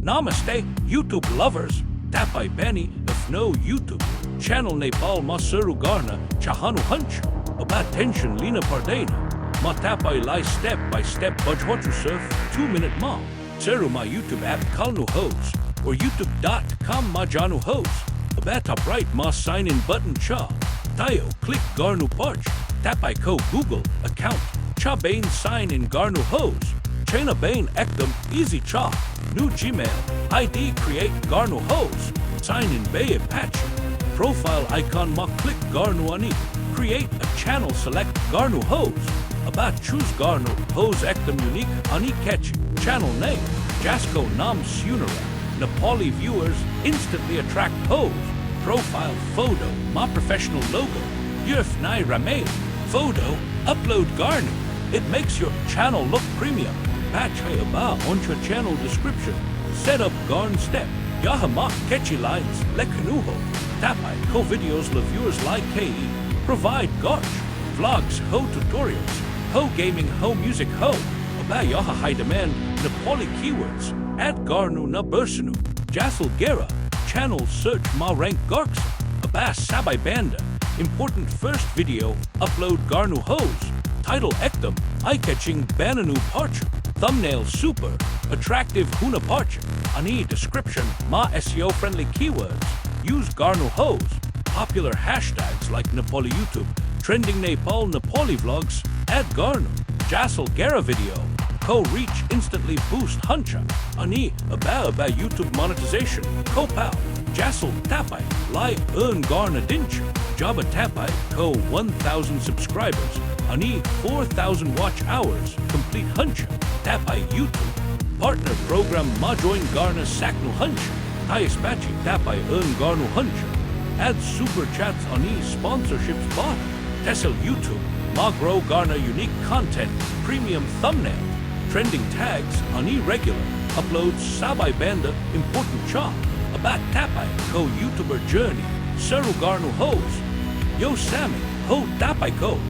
Namaste, YouTube lovers. Tapai bani if no YouTube. Channel Nepal ma seru garna chahanu hunch. About tension lina pardena. Ma tapai lai step by step budgetu surf 2-minute ma. Seru ma YouTube app kalnu hose. Or youtube.com ma janu hose. About top right ma sign in button cha. Tayo click garnu parch. Tapai ko Google account. Cha bain sign in garnu hose. Chena bain ekdom easy cha. New Gmail ID create garnu hose. Sign in bay patch. Profile icon ma click garnu ani. Create a channel select garnu hose. About choose garnu hose ekdom unique ani catch. Channel name Jasko nam sunara. Nepali viewers instantly attract hose. Profile photo ma professional logo. Yurf nai rame. Photo upload garnu. It makes your channel look premium. Patch aba oncha channel description. Set up garn step. Yahama catchy lines lekanuho. Tapai co videos la viewers like ke. Provide gosh. Vlogs ho tutorials. Ho gaming ho music ho. Aba yaha high demand Nepali keywords. Add garnu na bersanu. Jasal gera. Channel search ma rank garks. Aba sabai banda. Important first video. Upload garnu hose. Title ekdom. Eye-catching bananu parcha. Thumbnail super. Attractive huna parcha. Ani description. Ma SEO friendly keywords. Use garnu hose. Popular hashtags like Nepali YouTube. Trending Nepal Nepali vlogs. Add garnu. Jasal Gera video. Co-reach instantly boost huncha. Ani aba YouTube monetization. Ko-pow. Jasal tapai. Lai earn garna dincha. Java tapai. Co 1,000 subscribers. Ani 4,000 watch hours. Complete huncha. Tapai YouTube. Partner program ma join garna saknu huncha. Tayaspachi tapai earn garnu huncha. Add super chats ani sponsorships bot. Tessel YouTube. Ma grow garna unique content. Premium thumbnail. Trending tags ani regular. Uploads sabai banda important cha. About tapai ko YouTuber journey. Seru garnu hose. Yo Sammy ho tapai ko.